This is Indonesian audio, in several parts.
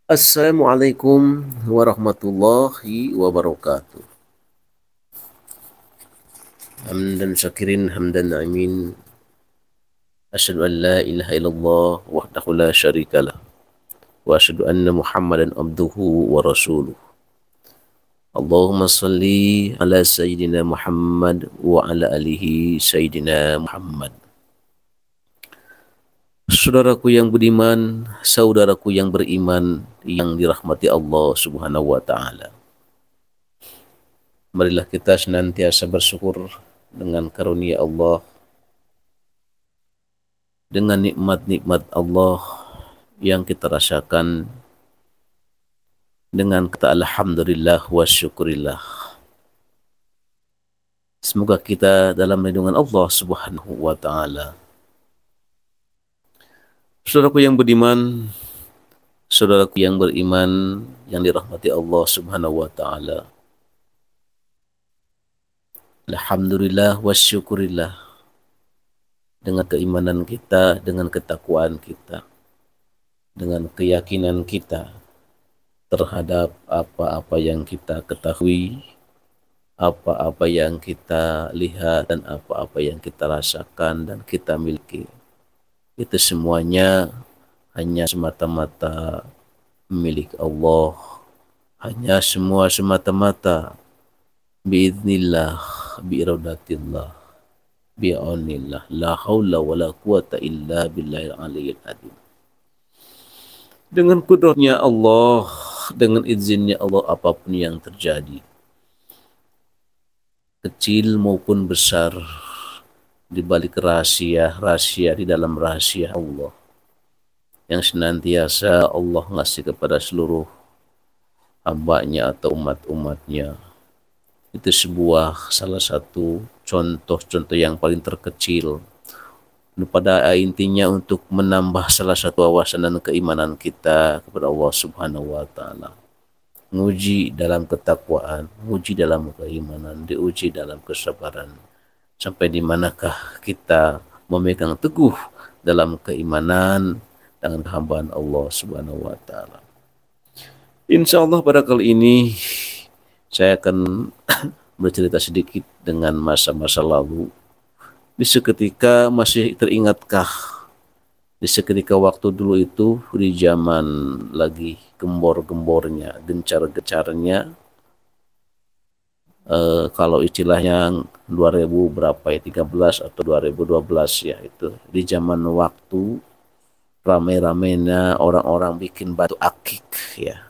Assalamualaikum warahmatullahi wabarakatuh. Hamdan syakirin hamdan na'imin. Asyhadu an la ilaha illallah wahdahu la syarikalah. Wa asyhadu anna Muhammadan abduhu wa rasuluh. Allahumma salli ala sayyidina Muhammad wa ala alihi sayyidina Muhammad. Saudaraku yang budiman, saudaraku yang beriman yang dirahmati Allah Subhanahu wa taala. Marilah kita senantiasa bersyukur dengan karunia Allah, dengan nikmat-nikmat Allah yang kita rasakan, dengan kata alhamdulillah wa syukurillah. Semoga kita dalam lindungan Allah Subhanahu wa taala. Saudaraku yang budiman, saudaraku yang beriman yang dirahmati Allah Subhanahu wa taala. Alhamdulillah wa syukurillah. Dengan keimanan kita, dengan ketakwaan kita, dengan keyakinan kita terhadap apa-apa yang kita ketahui, apa-apa yang kita lihat, dan apa-apa yang kita rasakan dan kita miliki. Itu semuanya hanya semata-mata milik Allah. Hanya semua semata-mata biiznillah, biiradatillah, bi'aunillah, la haula wa la quwata illa billahil aliyyil azim. Dengan kudratnya Allah, dengan izinnya Allah, apapun yang terjadi, kecil maupun besar, di balik rahasia di dalam rahasia Allah yang senantiasa Allah ngasih kepada seluruh hambanya atau umat-umatnya. Itu salah satu contoh-contoh yang paling terkecil. Pada intinya untuk menambah salah satu wawasan dan keimanan kita kepada Allah Subhanahu wa taala. Nguji dalam ketakwaan, nguji dalam keimanan, diuji dalam kesabaran. Sampai di manakah kita memegang teguh dalam keimanan dengan hambaan Allah Subhanahu wa taala. Insya Allah pada kali ini saya akan bercerita sedikit dengan masa-masa lalu. Di seketika masih teringatkah di seketika waktu dulu itu, di zaman lagi gembor-gembornya, gencar-gencarnya, kalau istilahnya 2000 berapa ya, 13 atau 2012 ya, itu di zaman waktu ramai-ramainya orang-orang bikin batu akik ya,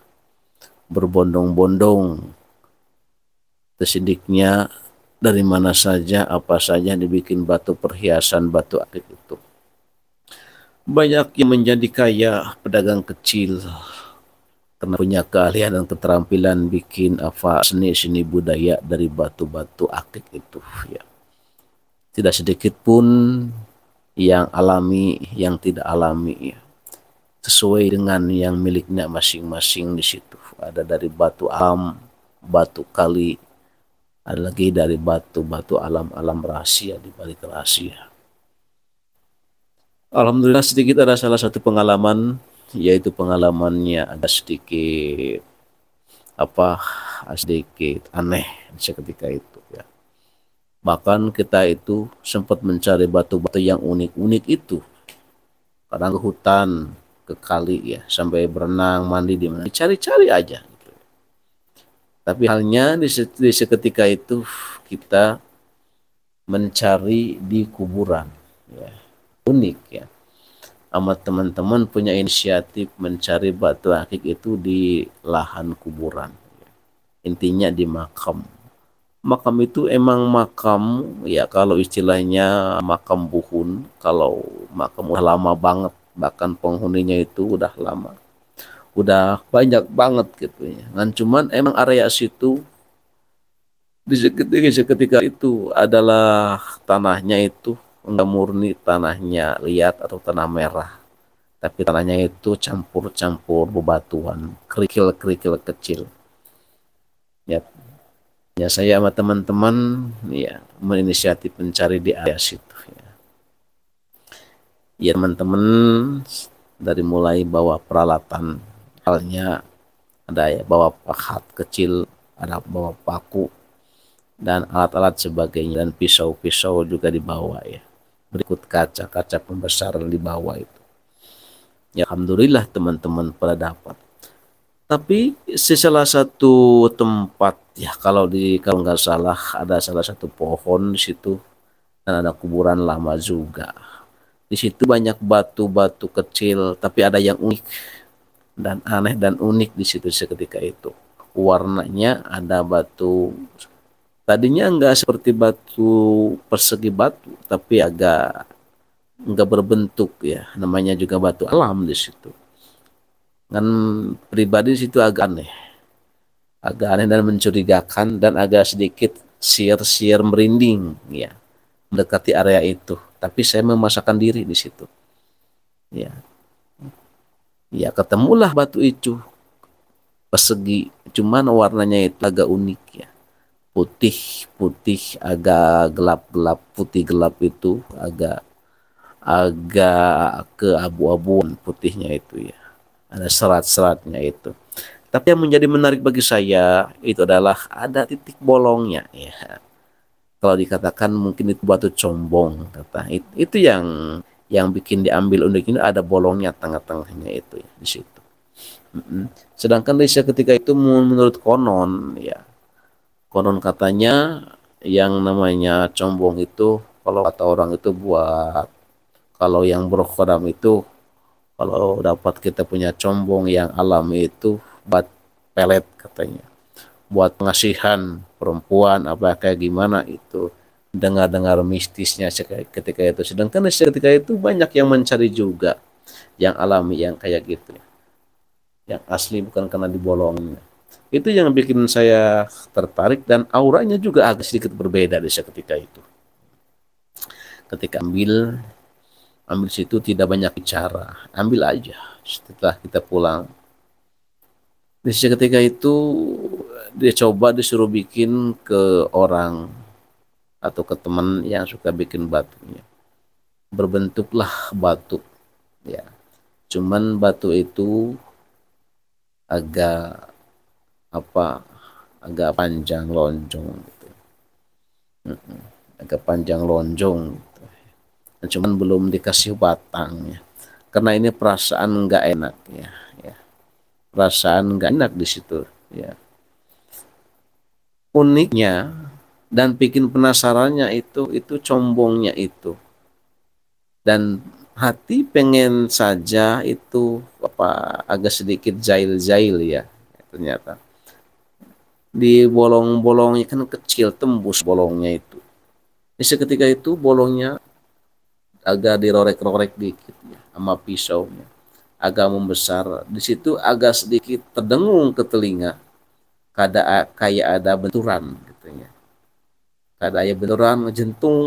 berbondong-bondong. Tersidiknya dari mana saja, apa saja dibikin batu perhiasan, batu akik itu. Banyak yang menjadi kaya, pedagang kecil, karena punya keahlian dan keterampilan bikin seni-seni budaya dari batu-batu akik itu ya. Tidak sedikit pun yang alami, yang tidak alami ya. Sesuai dengan yang miliknya masing-masing di situ. Ada dari batu alam, batu kali, ada lagi dari batu-batu alam-alam rahasia, di balik rahasia. Alhamdulillah sedikit ada salah satu pengalaman, yaitu pengalamannya ada sedikit sedikit aneh seketika itu ya. Bahkan kita itu sempat mencari batu-batu yang unik-unik itu, kadang ke hutan, ke kali ya, sampai berenang, mandi di mana, dicari-cari aja. Tapi halnya di seketika itu kita mencari di kuburan ya. Unik ya. Amat teman-teman punya inisiatif mencari batu akik itu di lahan kuburan ya. Intinya di makam. Makam itu emang makam ya, kalau istilahnya makam buhun. Kalau makam udah lama banget, bahkan penghuninya itu udah lama, udah banyak banget gitu ya. Dan cuman emang area situ di seketika itu adalah tanahnya itu enggak murni tanahnya liat atau tanah merah, tapi tanahnya itu campur-campur bebatuan, kerikil-kerikil kecil. Ya, ya saya sama teman-teman ya menginisiatif mencari di area situ ya. Ya teman-teman dari mulai bawa peralatan halnya ada ya bawa pahat kecil, ada bawa paku dan alat-alat sebagainya, dan pisau-pisau juga dibawa ya. Berikut kaca pembesaran dibawa itu. Ya alhamdulillah teman-teman pada dapat. Tapi di salah satu tempat ya, kalau nggak salah ada salah satu pohon di situ dan ada kuburan lama juga. Di situ banyak batu-batu kecil, tapi ada yang unik dan aneh dan unik di situ seketika itu. Warnanya ada batu, tadinya enggak seperti batu persegi batu, tapi agak enggak berbentuk ya. Namanya juga batu alam di situ. Kan pribadi di situ agak aneh dan mencurigakan dan agak sedikit siar-siar merinding ya mendekati area itu. Tapi saya memasakkan diri di situ. Ya, ya ketemulah batu itu persegi, cuman warnanya itu agak unik ya. Putih agak gelap-gelap, putih gelap itu agak agak keabu-abuan putihnya itu ya. Ada serat-seratnya itu. Tapi yang menjadi menarik bagi saya itu adalah ada titik bolongnya ya. Kalau dikatakan mungkin itu batu combong kata. Itu yang bikin diambil unik ini, ada bolongnya tengah-tengahnya itu ya di situ. Sedangkan Lisa ketika itu menurut konon ya, konon katanya yang namanya combong itu, kalau kata orang itu buat, kalau yang berkodam itu, kalau dapat kita punya combong yang alami itu buat pelet katanya, buat pengasihan perempuan apa kayak gimana itu, dengar-dengar mistisnya ketika itu. Sedangkan ketika itu banyak yang mencari juga yang alami yang kayak gitu, yang asli bukan karena dibolongnya. Itu yang bikin saya tertarik, dan auranya juga agak sedikit berbeda di ketika itu. Ketika ambil situ tidak banyak bicara, ambil aja. Setelah kita pulang, di ketika itu dia coba disuruh bikin ke orang atau ke teman yang suka bikin batunya. Berbentuklah batu ya. Cuman batu itu agak agak panjang lonjong gitu. Agak panjang lonjong gitu. Cuman belum dikasih batangnya karena ini perasaan nggak enak ya, perasaan nggak enak di situ ya. Uniknya dan bikin penasarannya itu combongnya itu, dan hati pengen saja itu agak sedikit jail-jail ya. Ternyata di bolong-bolongnya kan kecil, tembus bolongnya itu. Di seketika itu bolongnya agak dirorek-rorek dikit ya, sama pisaunya agak membesar. Di situ agak sedikit terdengung ke telinga, kayak ada benturan gitu ya. Kayak ada benturan ngejentung,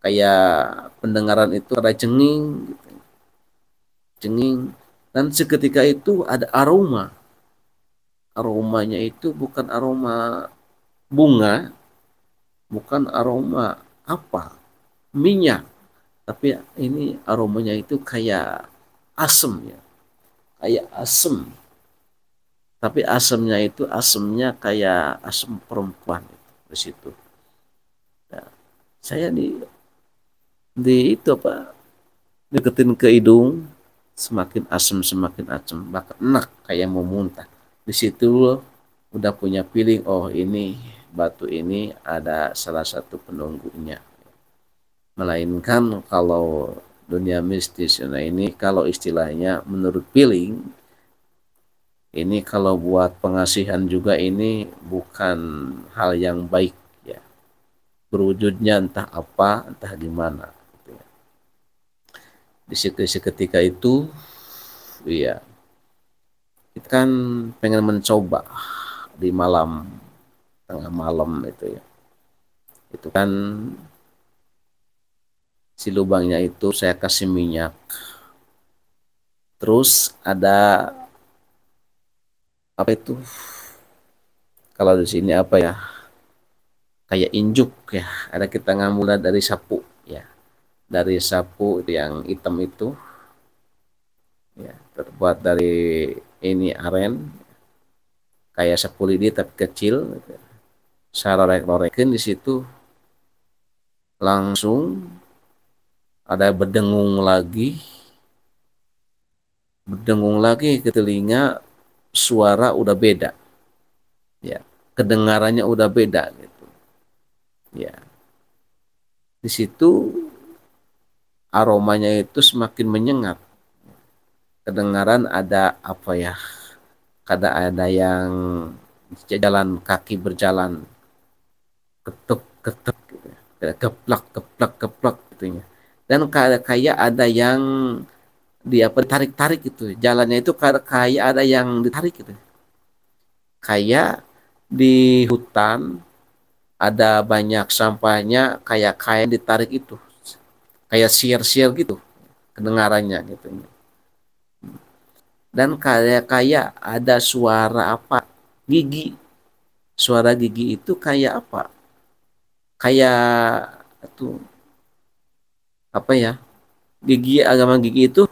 kayak pendengaran itu ada cenging gitu. Cenging, dan seketika itu ada aromanya itu bukan aroma bunga, bukan aroma minyak, tapi ini aromanya itu kayak asem ya, kayak asem, tapi asemnya itu asemnya kayak asem perempuan itu di situ. Nah, saya di itu deketin ke hidung, semakin asem bahkan enak kayak mau muntah. Di situ udah punya feeling, oh ini batu ini ada salah satu penunggunya. Melainkan kalau dunia mistis, nah ini kalau istilahnya menurut feeling, ini kalau buat pengasihan juga ini bukan hal yang baik ya. Berwujudnya entah apa, entah gimana. Di ketika itu, iya, kita kan pengen mencoba di tengah malam itu ya. Itu kan si lubangnya itu saya kasih minyak. Terus ada apa itu? Kalau di sini apa ya? Kayak injuk ya. Ada kita ngambil dari sapu ya. Dari sapu yang hitam itu ya, terbuat dari ini aren kayak sapu lidi tapi kecil, sarorek-rorekin di situ langsung ada berdengung lagi ke telinga, suara udah beda, ya, kedengarannya udah beda gitu, ya. Di situ aromanya itu semakin menyengat, kedengaran ada apa ya, ada yang jalan kaki berjalan ketuk ketuk gitu, keplak keplak keplak gitu ya. Dan kayak ada yang di apa tarik tarik gitu, jalannya itu kayak ada yang ditarik gitu, kayak di hutan ada banyak sampahnya, kayak ditarik itu, kayak siar-siar gitu kedengarannya gitu. Dan kayak ada suara apa, gigi, suara gigi itu kayak apa, kayak tuh apa ya, gigi itu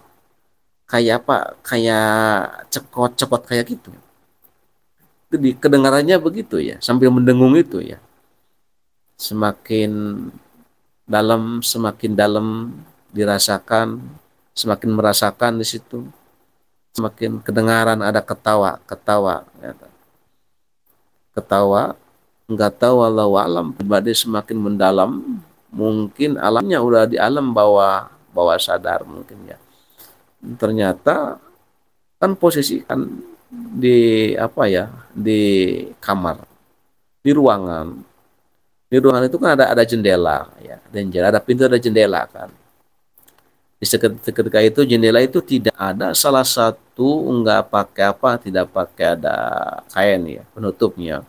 kayak apa, kayak cekot-cekot kayak gitu. Jadi kedengarannya begitu ya, sambil mendengung itu ya. Semakin semakin dalam dirasakan, semakin merasakan di situ, semakin kedengaran ada ketawa, ketawa, ya, ketawa. Nggak tahu, walau alam pribadi semakin mendalam, mungkin alamnya udah di alam bawah, bawah sadar mungkin ya. Ternyata kan posisi kan di apa ya, di kamar, di ruangan, itu kan ada jendela ya, dan ada pintu, ada jendela kan. Di seketika itu jendela itu tidak ada salah satu, nggak pakai apa, tidak pakai ada kain ya penutupnya.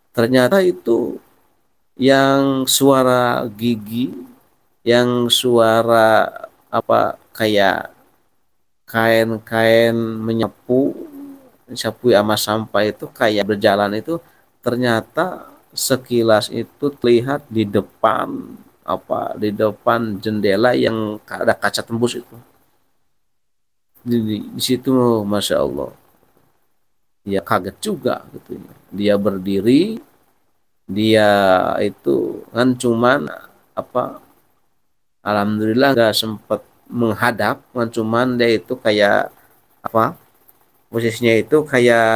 Ternyata itu yang suara gigi, yang suara apa, kayak kain-kain menyapu, sapu sama sampah itu kayak berjalan itu, ternyata sekilas itu terlihat di depan apa, di depan jendela yang ada kaca tembus itu. Di situ masya Allah, dia kaget juga gitu ya. Dia berdiri, dia itu kan cuman apa, alhamdulillah nggak sempat menghadap kan, cuman dia itu kayak apa, posisinya itu kayak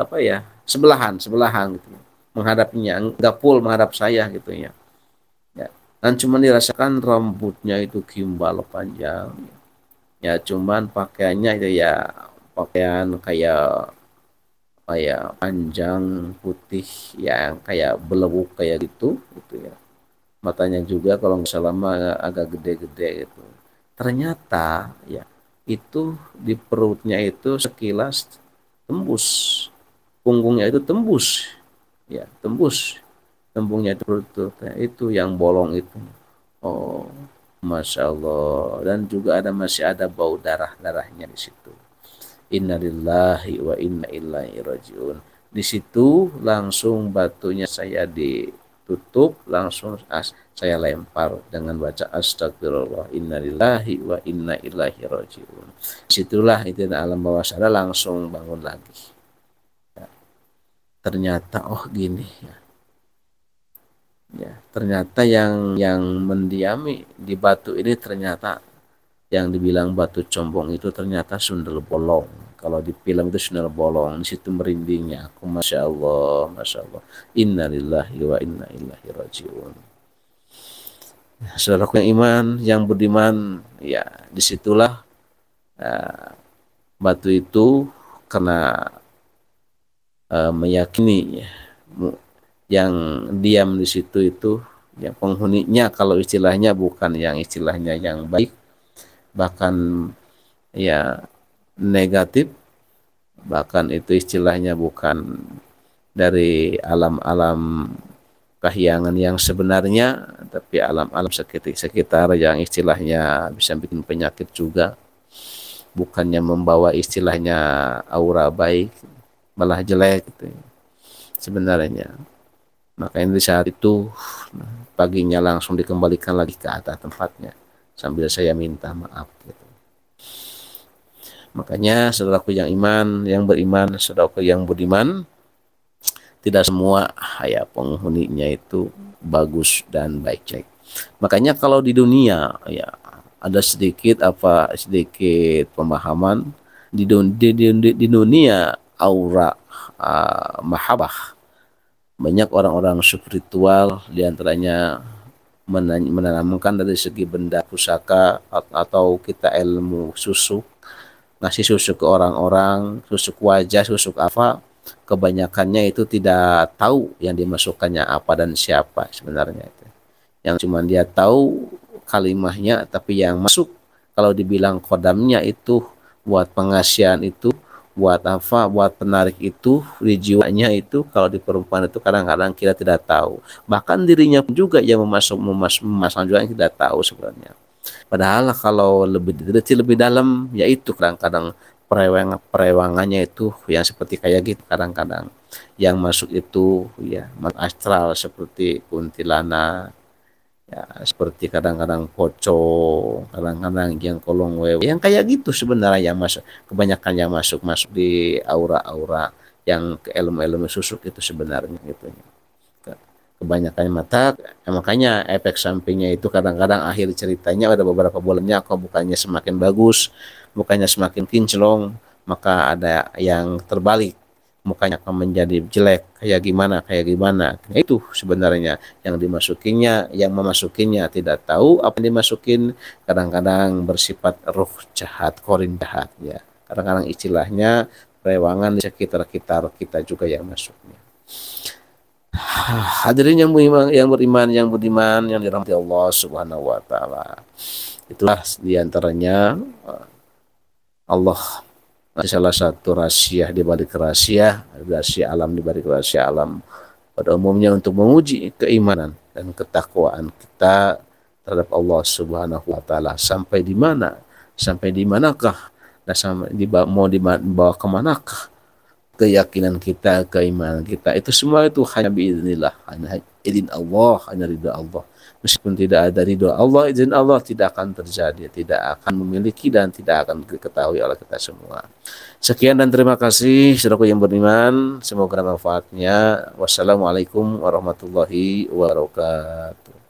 apa ya, sebelahan sebelahan gitu, menghadapnya nggak full menghadap saya gitu ya. Ya, kan cuman dirasakan rambutnya itu gimbal panjang, ya cuman pakaiannya itu ya pakaian kayak panjang putih yang kayak belebuk kayak gitu ya. Matanya juga kalau nggak salah agak gede-gede gitu. Ternyata ya itu di perutnya itu sekilas tembus, punggungnya itu tembus, ya tembus, tembungnya itu perut itu yang bolong itu. Oh, masya Allah. Dan juga masih ada bau darahnya di situ. Innalillahi wa inna ilaihi rajiun. Di situ langsung batunya saya ditutup, langsung saya lempar dengan baca astagfirullah, innalillahi wa inna ilaihi rajiun. Disitulah itu alam bawah sadar langsung bangun lagi. Ya, ternyata oh gini ya. Ya, ternyata yang mendiami di batu ini, ternyata yang dibilang batu combong itu ternyata sundel bolong. Kalau di film itu sundel bolong, di situ merindingnya aku, masya Allah, masya Allah. Innalillahi wa inna ilaihi rajiun. Saudaraku yang iman, yang budiman, ya disitulah batu itu karena meyakini ya, yang diam di situ itu, yang penghuninya kalau istilahnya bukan yang istilahnya yang baik, bahkan ya negatif, bahkan itu istilahnya bukan dari alam-alam kahyangan yang sebenarnya, tapi alam-alam sekitar yang istilahnya bisa bikin penyakit juga, bukannya membawa istilahnya aura baik, malah jelek gitu sebenarnya. Makanya di saat itu paginya langsung dikembalikan lagi ke atas tempatnya sambil saya minta maaf gitu. Makanya saudaraku yang iman, yang beriman, saudaraku yang budiman, tidak semua ya penghuninya itu bagus dan baik-baik. Makanya kalau di dunia ya ada sedikit pemahaman di dunia aura mahabah, banyak orang-orang spiritual diantaranya menanamkan dari segi benda pusaka atau kita ilmu susuk, ngasih susuk ke orang-orang, susuk wajah, susuk apa, kebanyakannya itu tidak tahu yang dimasukkannya apa dan siapa sebenarnya itu. Yang cuma dia tahu kalimahnya, tapi yang masuk kalau dibilang kodamnya itu buat pengasihan itu, buat apa, buat penarik itu di jiwanya itu, kalau di perempuan itu kadang-kadang kita tidak tahu. Bahkan dirinya pun juga yang memasang juga yang tidak tahu sebenarnya. Padahal kalau lebih diteliti lebih dalam, yaitu kadang-kadang perewangannya itu yang seperti kayak gitu, kadang-kadang yang masuk itu ya astral seperti kuntilanak, ya seperti kadang-kadang pocong, kadang-kadang yang kolong wewe, yang kayak gitu sebenarnya yang masuk, kebanyakan yang masuk di aura-aura yang ke ilmu-ilmu susuk itu sebenarnya gitu. Kebanyakan mata, makanya efek sampingnya itu kadang-kadang akhir ceritanya ada beberapa bulannya kok bukannya semakin bagus, bukannya semakin kinclong, maka ada yang terbalik, mukanya akan menjadi jelek kayak gimana. Nah, itu sebenarnya yang dimasukinya, yang memasukinya tidak tahu apa yang dimasukin, kadang-kadang bersifat roh jahat, korin jahat ya, kadang-kadang istilahnya perewangan di sekitar kita juga yang masuknya. Hadirin yang beriman, yang budiman, yang dirahmati Allah Subhanahu wa taala. Itulah diantaranya Allah salah satu rahasia di balik rahasia alam, di balik rahasia alam pada umumnya untuk menguji keimanan dan ketakwaan kita terhadap Allah Subhanahu wa taala, sampai di manakah dan mau dibawa ke manakah keyakinan kita, keimanan kita, itu semua itu hanya biiznillah, hanya izin Allah, hanya ridha Allah. Meskipun tidak ada ridha Allah, izin Allah tidak akan terjadi, tidak akan memiliki dan tidak akan diketahui oleh kita semua. Sekian dan terima kasih saudaraku yang beriman, semoga manfaatnya. Wassalamualaikum warahmatullahi wabarakatuh.